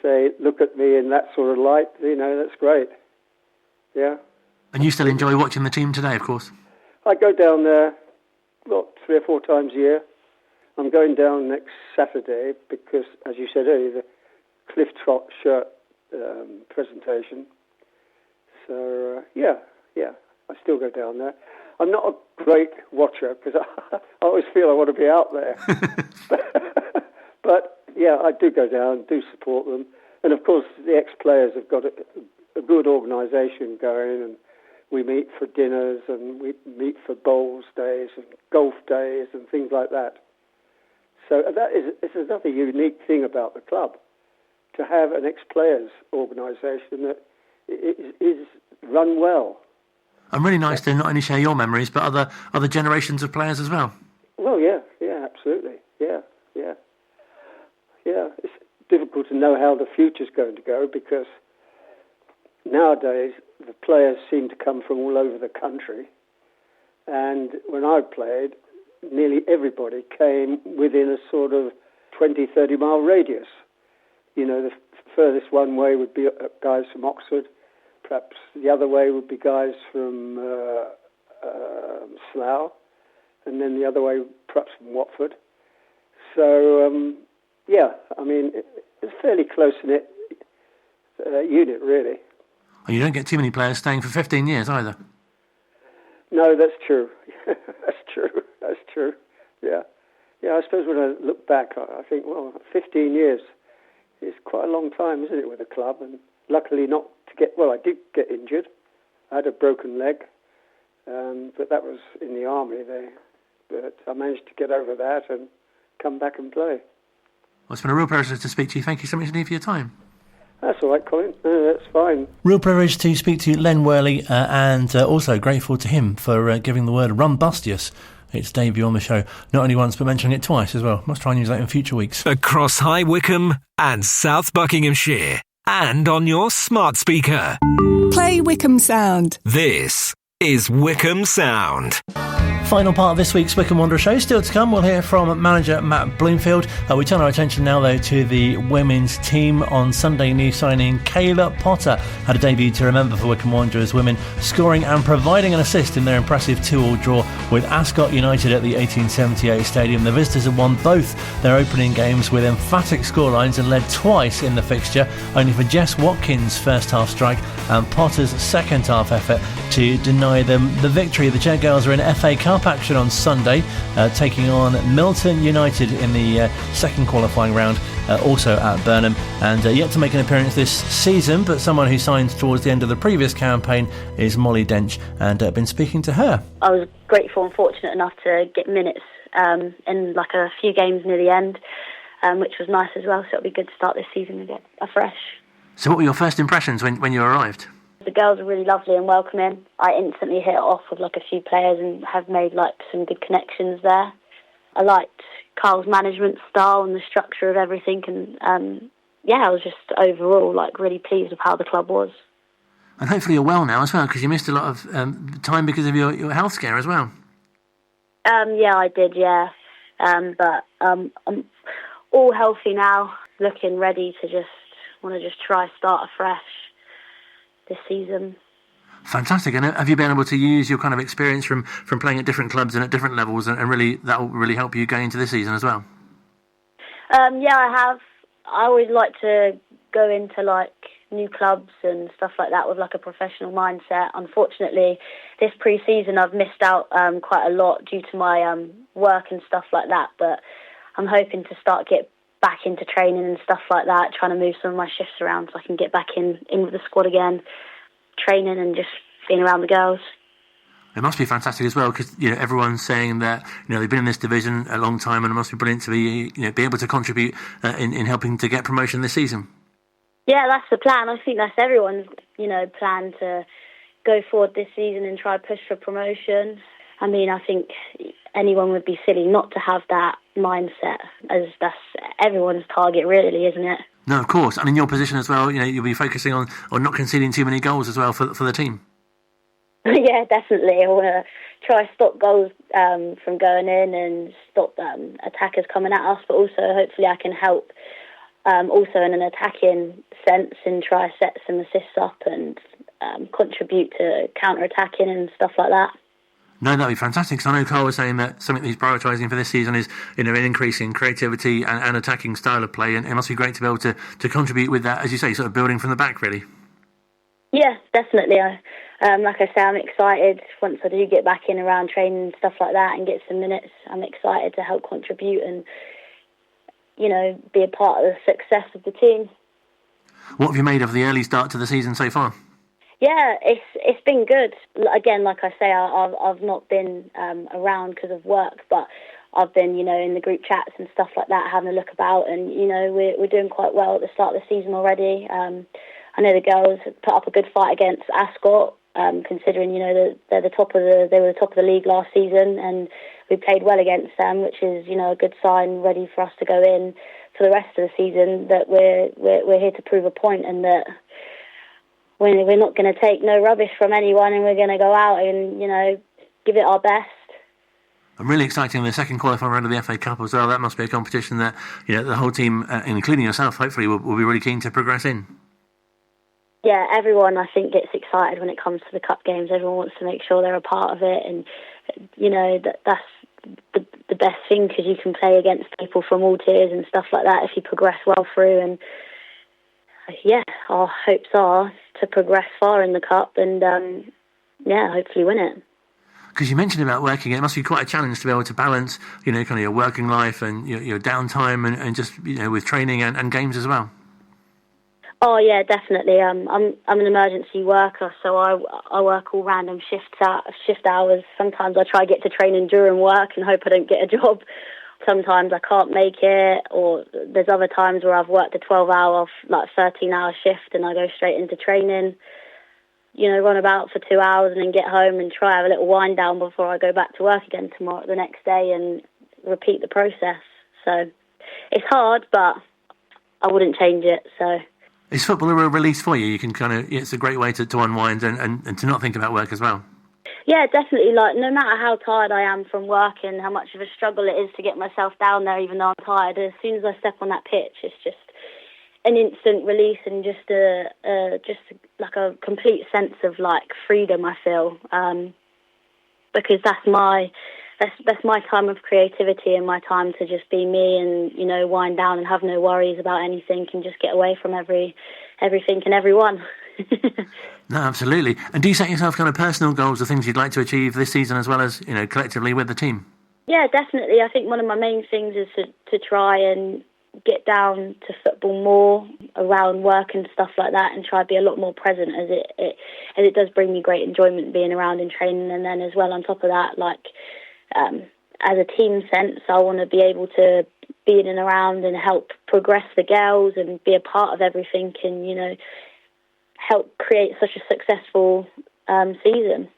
they look at me in that sort of light, that's great. Yeah. And you still enjoy watching the team today, of course? I go down there, 3 or 4 times a year. I'm going down next Saturday because, as you said earlier, the Cliff Trot shirt presentation. So, I still go down there. I'm not a great watcher because I always feel I want to be out there. But, I do go down, do support them. And, of course, the ex-players have got a good organisation going, and we meet for dinners and we meet for bowls days and golf days and things like that. So it's another unique thing about the club, to have an ex-players organisation that is run well. And really nice to not only share your memories, but other generations of players as well. Well, yeah, absolutely. Yeah. It's difficult to know how the future's going to go because nowadays the players seem to come from all over the country. And when I played, nearly everybody came within a sort of 20, 30-mile radius. The furthest one way would be guys from Oxford. Perhaps the other way would be guys from Slough. and then the other way perhaps from Watford. So, yeah, I mean, it's a fairly close-knit unit, really. And you don't get too many players staying for 15 years either. No, that's true. That's true. Yeah. I suppose when I look back, I think, well, 15 years is quite a long time, isn't it, with a club? And luckily not to get... Well, I did get injured. I had a broken leg, but that was in the army there. But I managed to get over that and come back and play. Well, it's been a real pleasure to speak to you. Thank you so much indeed for your time. That's all right, Colin. No, that's fine. Real privilege to speak to Len Worley, and also grateful to him for giving the word rumbustious its debut on the show, not only once but mentioning it twice as well. Must try and use that in future weeks. Across High Wycombe and South Buckinghamshire, and on your smart speaker. Play Wycombe Sound. This is Wycombe Sound. Final part of this week's Wycombe Wanderers Show. Still to come, we'll hear from manager Matt Bloomfield. We turn our attention now, though, to the women's team. On Sunday, new signing Kayla Potter had a debut to remember for Wycombe Wanderers women, scoring and providing an assist in their impressive 2-2 draw with Ascot United at the 1878 Stadium. The visitors have won both their opening games with emphatic scorelines and led twice in the fixture, only for Jess Watkins' first half strike and Potter's second half effort to deny them the victory. The Jet Girls are in FA Cup action on Sunday, taking on Milton United in the second qualifying round, also at Burnham, and yet to make an appearance this season, but someone who signed towards the end of the previous campaign is Mollie Dench, and I've been speaking to her. I was grateful and fortunate enough to get minutes in like a few games near the end, which was nice as well, so it'll be good to start this season again afresh. So what were your first impressions when you arrived? The girls are really lovely and welcoming. I instantly hit it off with like a few players and have made like some good connections there. I liked Carl's management style and the structure of everything, and I was just overall like really pleased with how the club was. And hopefully you're well now as well, because you missed a lot of time because of your health scare as well. Yeah, I did, yeah. But I'm all healthy now, looking ready to just try start afresh this season. Fantastic. And have you been able to use your kind of experience from playing at different clubs and at different levels, and really that will really help you going into this season as well? Yeah, I have. I always like to go into like new clubs and stuff like that with like a professional mindset. Unfortunately, this pre-season I've missed out quite a lot due to my work and stuff like that, but I'm hoping to get back into training and stuff like that, trying to move some of my shifts around so I can get back in with the squad again, training and just being around the girls. It must be fantastic as well, because everyone's saying that they've been in this division a long time, and it must be brilliant to be able to contribute in helping to get promotion this season. Yeah, that's the plan. I think that's everyone's plan to go forward this season and try push for promotion. I mean, I think anyone would be silly not to have that mindset, as that's everyone's target, really, isn't it? No, of course. And in your position as well, you'll be focusing on not conceding too many goals as well for the team. Yeah, definitely. I want to try to stop goals from going in and stop attackers coming at us, but also hopefully I can help also in an attacking sense and try to set some assists up and contribute to counter-attacking and stuff like that. No, that'd be fantastic. So I know Carl was saying that something that he's prioritising for this season is, an increase in creativity and attacking style of play, and it must be great to be able to contribute with that, as you say, sort of building from the back, really. Yeah, definitely. Like I say, I'm excited once I do get back in around training and stuff like that and get some minutes. I'm excited to help contribute and, be a part of the success of the team. What have you made of the early start to the season so far? Yeah, it's been good. Again, like I say, I've not been around because of work, but I've been, in the group chats and stuff like that, having a look about, and we're doing quite well at the start of the season already. I know the girls put up a good fight against Ascot, considering that they were the top of the league last season, and we played well against them, which is a good sign, ready for us to go in for the rest of the season. That we're here to prove a point, and that we're not going to take no rubbish from anyone, and we're going to go out and, give it our best. And really exciting, the second qualifying round of the FA Cup as well. That must be a competition that, the whole team, including yourself, hopefully will be really keen to progress in. Yeah, everyone, I think, gets excited when it comes to the cup games. Everyone wants to make sure they're a part of it, and, the best thing, because you can play against people from all tiers and stuff like that if you progress well through. And yeah, our hopes are to progress far in the cup and hopefully win it. Because you mentioned about working, it must be quite a challenge to be able to balance, kind of your working life and your downtime and just, with training and games as well. Oh yeah, definitely. I'm an emergency worker, so I work all random shift hours. Sometimes I try to get to training during work and hope I don't get a job. Sometimes I can't make it, or there's other times where I've worked a 12-hour, 13-hour shift and I go straight into training. Run about for 2 hours and then get home and try have a little wind down before I go back to work again the next day and repeat the process. So it's hard, but I wouldn't change it. So is football a real release for you? You can it's a great way to unwind and to not think about work as well. Yeah, definitely. No matter how tired I am from work and how much of a struggle it is to get myself down there, even though I'm tired, as soon as I step on that pitch, it's just an instant release and just a complete sense of freedom. I feel because that's my time of creativity and my time to just be me and wind down and have no worries about anything and just get away from everything and everyone. No, absolutely. And do you set yourself kind of personal goals or things you'd like to achieve this season as well as collectively with the team? Yeah, definitely. I think one of my main things is to try and get down to football more around work and stuff like that, and try to be a lot more present, as it does bring me great enjoyment being around in training. And then as well on top of that, as a team sense, I want to be able to be in and around and help progress the girls and be a part of everything and help create such a successful season.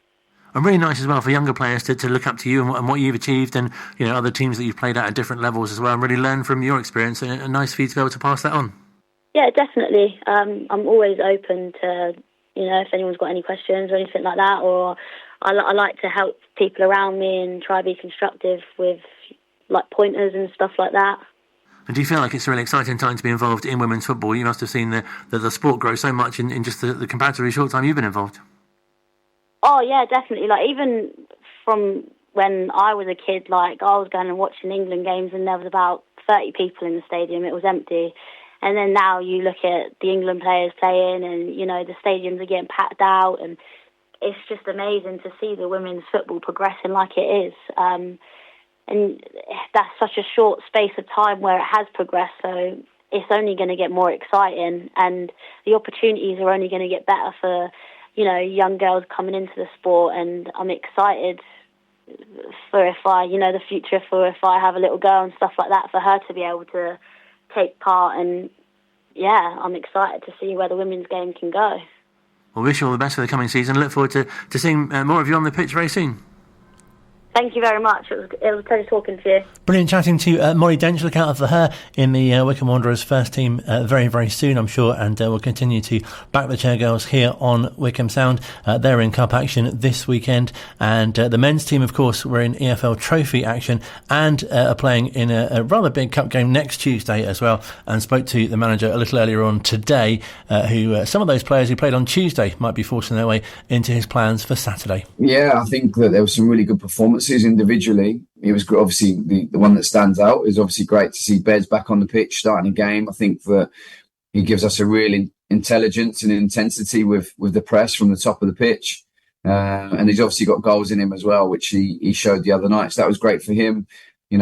And really nice as well for younger players to look up to you and what you've achieved, and other teams that you've played at different levels as well, and really learn from your experience, and nice for you to be able to pass that on. Yeah, definitely. I'm always open to if anyone's got any questions or anything like that, or I like to help people around me and try to be constructive with pointers and stuff like that. And do you feel like it's a really exciting time to be involved in women's football? You must have seen the sport grow so much in just the comparatively short time you've been involved. Oh yeah, definitely. Even from when I was a kid, I was going and watching England games and there was about 30 people in the stadium. It was empty. And then now you look at the England players playing and, the stadiums are getting packed out, and it's just amazing to see the women's football progressing like it is. And that's such a short space of time where it has progressed, so it's only going to get more exciting, and the opportunities are only going to get better for young girls coming into the sport. And I'm excited for the future for if I have a little girl and stuff like that, for her to be able to take part. And yeah, I'm excited to see where the women's game can go. Well, wish you all the best for the coming season. Look forward to seeing more of you on the pitch very soon. Thank you very much. It was a pleasure talking to you. Brilliant chatting to Mollie Dench. Look out for her in the Wycombe Wanderers first team very, very soon, I'm sure. And we'll continue to back the Chair Girls here on Wycombe Sound. They're in cup action this weekend. And the men's team, of course, were in EFL Trophy action and are playing in a rather big cup game next Tuesday as well. And spoke to the manager a little earlier on today, who some of those players who played on Tuesday might be forcing their way into his plans for Saturday. Yeah, I think that there were some really good performances individually. It was obviously the one that stands out is obviously great to see Bez back on the pitch starting a game. I think that he gives us a real intelligence and intensity with the press from the top of the pitch, and he's obviously got goals in him as well, which he showed the other night, so that was great for him.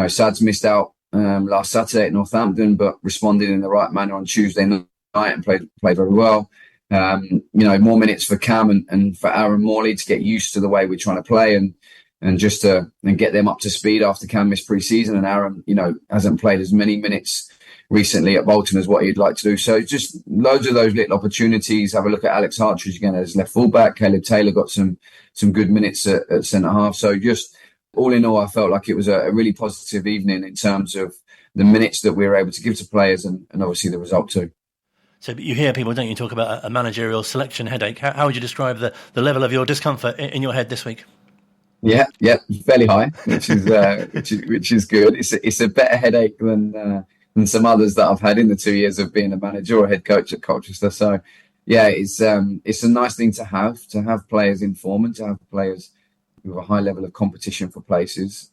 Sads missed out last Saturday at Northampton, but responded in the right manner on Tuesday night and played very well. More minutes for Cam and for Aaron Morley to get used to the way we're trying to play and just to get them up to speed after Cam missed pre-season, and Aaron, hasn't played as many minutes recently at Bolton as what he'd like to do. So just loads of those little opportunities. Have a look at Alex Hartridge again as left fullback. Caleb Taylor got some good minutes at centre half. So just all in all, I felt like it was a really positive evening in terms of the minutes that we were able to give to players and obviously the result too. So you hear people, don't you, talk about a managerial selection headache. How would you describe the level of your discomfort in your head this week? Yeah, fairly high, which is good. It's a better headache than some others that I've had in the 2 years of being a manager or head coach at Colchester. So yeah, it's a nice thing to have players in form and to have players with a high level of competition for places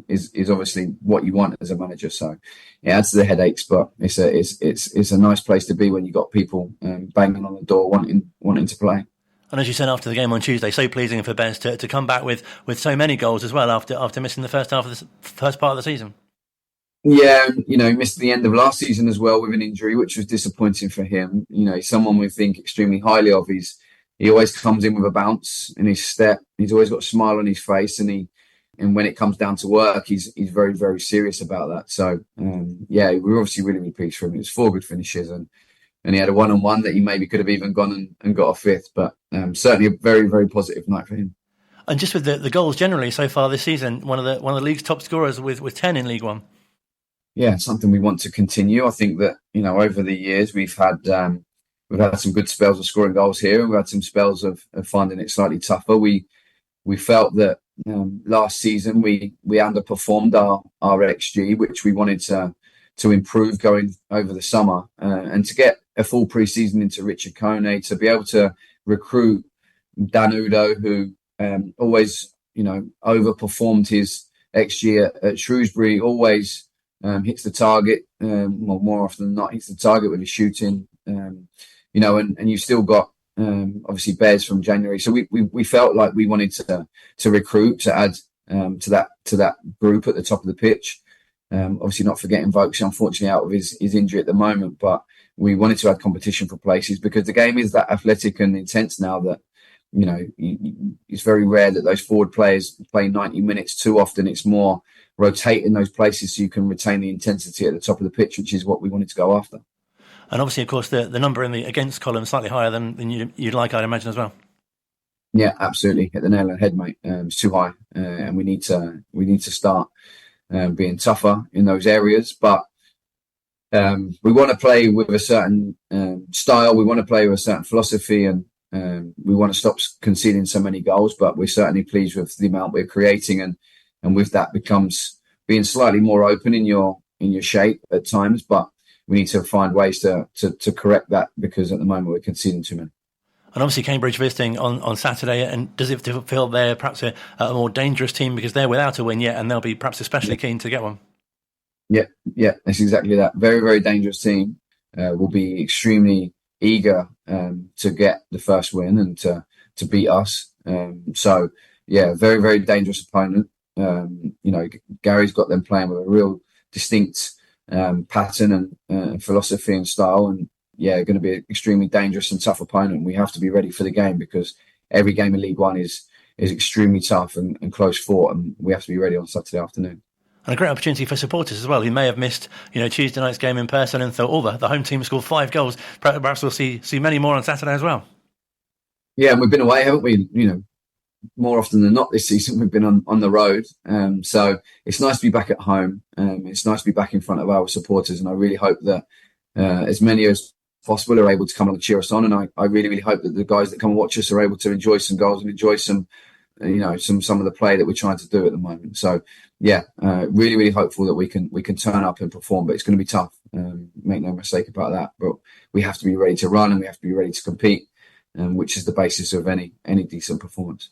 is obviously what you want as a manager. So it adds to the headaches, but it's a nice place to be when you've got people banging on the door wanting to play. And as you said after the game on Tuesday, so pleasing for Bez to come back with so many goals as well after missing the first part of the season. Yeah, he missed the end of last season as well with an injury, which was disappointing for him. He's someone we think extremely highly of. He always comes in with a bounce in his step. He's always got a smile on his face, and when it comes down to work, he's very, very serious about that. So we're obviously really, really pleased for him. It was 4 good finishes, and he had a 1-on-1 that he maybe could have even gone and got a 5th. But certainly a very, very positive night for him. And just with the goals generally so far this season, one of the league's top scorers with 10 in League One. Yeah, something we want to continue. I think that over the years we've had some good spells of scoring goals here, and we've had some spells of finding it slightly tougher. We felt that last season we underperformed our XG, which we wanted to improve going over the summer, and to get a full pre-season into Richard Kone, to be able to recruit Dan Udo, who always overperformed his XG at Shrewsbury, always hits the target, more often than not hits the target with his shooting, and you've still got obviously Bears from January. So we felt like we wanted to recruit, to add to that group at the top of the pitch. Obviously not forgetting Vokes, unfortunately out of his injury at the moment, but we wanted to add competition for places because the game is that athletic and intense now that it's very rare that those forward players play 90 minutes. Too often it's more rotating those places so you can retain the intensity at the top of the pitch, which is what we wanted to go after. And obviously, of course, the number in the against column is slightly higher than you'd like, I'd imagine, as well. Yeah, absolutely. Hit the nail on the head, mate. It's too high, and we need to start being tougher in those areas. But we want to play with a certain style. We want to play with a certain philosophy, and we want to stop conceding so many goals. But we're certainly pleased with the amount we're creating, and with that becomes being slightly more open in your shape at times. But we need to find ways to correct that, because at the moment we're conceding too many. And obviously Cambridge visiting on Saturday, and does it feel they're perhaps a more dangerous team because they're without a win yet, and they'll be perhaps especially keen to get one? Yeah, that's exactly that. Very, very dangerous team. Will be extremely eager to get the first win and to beat us. So very, very dangerous opponent. Gary's got them playing with a real distinct pattern and philosophy and style, and going to be an extremely dangerous and tough opponent. We have to be ready for the game because every game in League One is extremely tough and close fought, and we have to be ready on Saturday afternoon. And a great opportunity for supporters as well, who may have missed Tuesday night's game in person and thought, the home team scored 5 goals. Perhaps we'll see many more on Saturday as well. Yeah, and we've been away, haven't we? More often than not this season we've been on the road, so it's nice to be back at home. It's nice to be back in front of our supporters, and I really hope that as many as possible are able to come and cheer us on, and I really, really hope that the guys that come and watch us are able to enjoy some goals and enjoy some of the play that we're trying to do at the moment. So really, really hopeful that we can turn up and perform, but it's going to be tough, make no mistake about that. But we have to be ready to run, and we have to be ready to compete, which is the basis of any decent performance.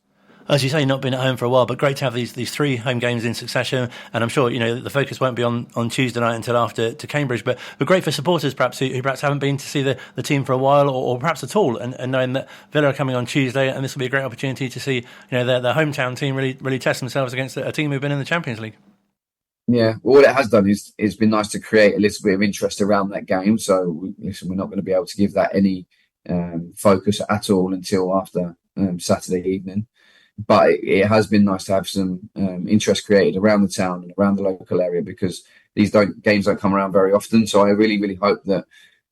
As you say, not been at home for a while, but great to have these 3 home games in succession. And I'm sure the focus won't be on Tuesday night until after to Cambridge. But great for supporters perhaps who perhaps haven't been to see the team for a while or perhaps at all, and knowing that Villa are coming on Tuesday, and this will be a great opportunity to see their hometown team really test themselves against a team who've been in the Champions League. Yeah, well, what it has done is it's been nice to create a little bit of interest around that game. So we're not going to be able to give that any focus at all until after Saturday evening. But it has been nice to have some interest created around the town and around the local area, because these games don't come around very often. So I really, really hope that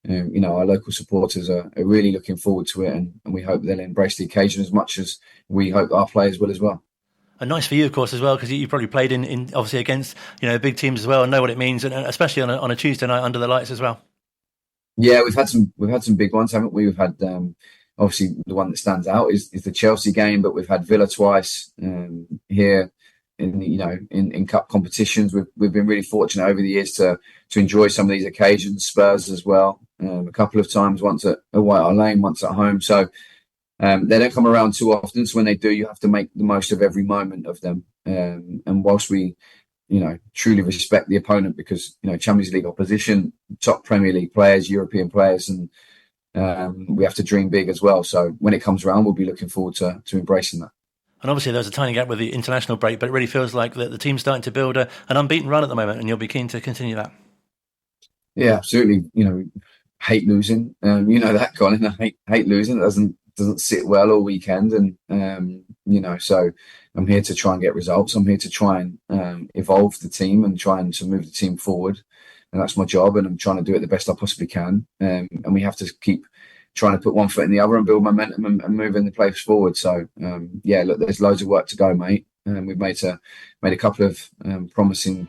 our local supporters are really looking forward to it, and we hope they'll embrace the occasion as much as we hope our players will as well. And nice for you, of course, as well, because you probably played in obviously against big teams as well, and know what it means, and especially on a Tuesday night under the lights as well. Yeah, we've had some big ones, haven't we? We've had. Obviously, the one that stands out is the Chelsea game, but we've had Villa twice here in cup competitions. We've been really fortunate over the years to enjoy some of these occasions. Spurs as well, a couple of times, once at White Hart Lane, once at home. So They don't come around too often, so when they do, you have to make the most of every moment of them. And whilst we, truly respect the opponent, because Champions League opposition, top Premier League players, European players, and we have to dream big as well. So when it comes around, we'll be looking forward to embracing that. And obviously there's a tiny gap with the international break, but it really feels like the team's starting to build an unbeaten run at the moment, and you'll be keen to continue that. Yeah, absolutely. Hate losing. That, Colin. I hate losing. It doesn't sit well all weekend, and so I'm here to try and get results. I'm here to try and evolve the team and trying to move the team forward, and that's my job. And I'm trying to do it the best I possibly can. And we have to keep trying to put one foot in the other and build momentum and moving the place forward. So look, there's loads of work to go, mate. We've made a couple of promising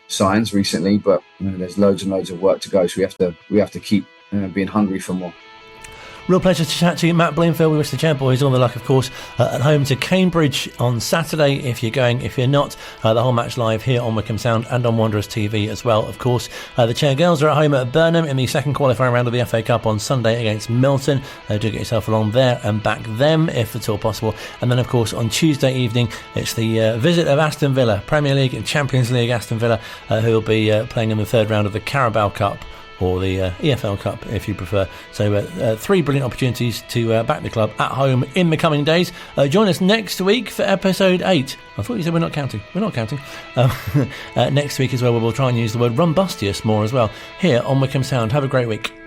signs recently, but there's loads and loads of work to go. So we have to keep being hungry for more. Real pleasure to chat to you, Matt Bloomfield. We wish the Chair Boys all the luck, of course, at home to Cambridge on Saturday. If you're going, if you're not, the whole match live here on Wycombe Sound and on Wanderers TV as well, of course. The Chair Girls are at home at Burnham in the second qualifying round of the FA Cup on Sunday against Milton. Do get yourself along there and back them, if at all possible. And then, of course, on Tuesday evening, it's the visit of Aston Villa, Premier League and Champions League Aston Villa, who will be playing in the third round of the Carabao Cup, or the EFL Cup, if you prefer. So 3 brilliant opportunities to back the club at home in the coming days. Join us next week for episode 8. I thought you said we're not counting. We're not counting. Next week as well, we'll try and use the word rumbustious more as well, here on Wycombe Sound. Have a great week.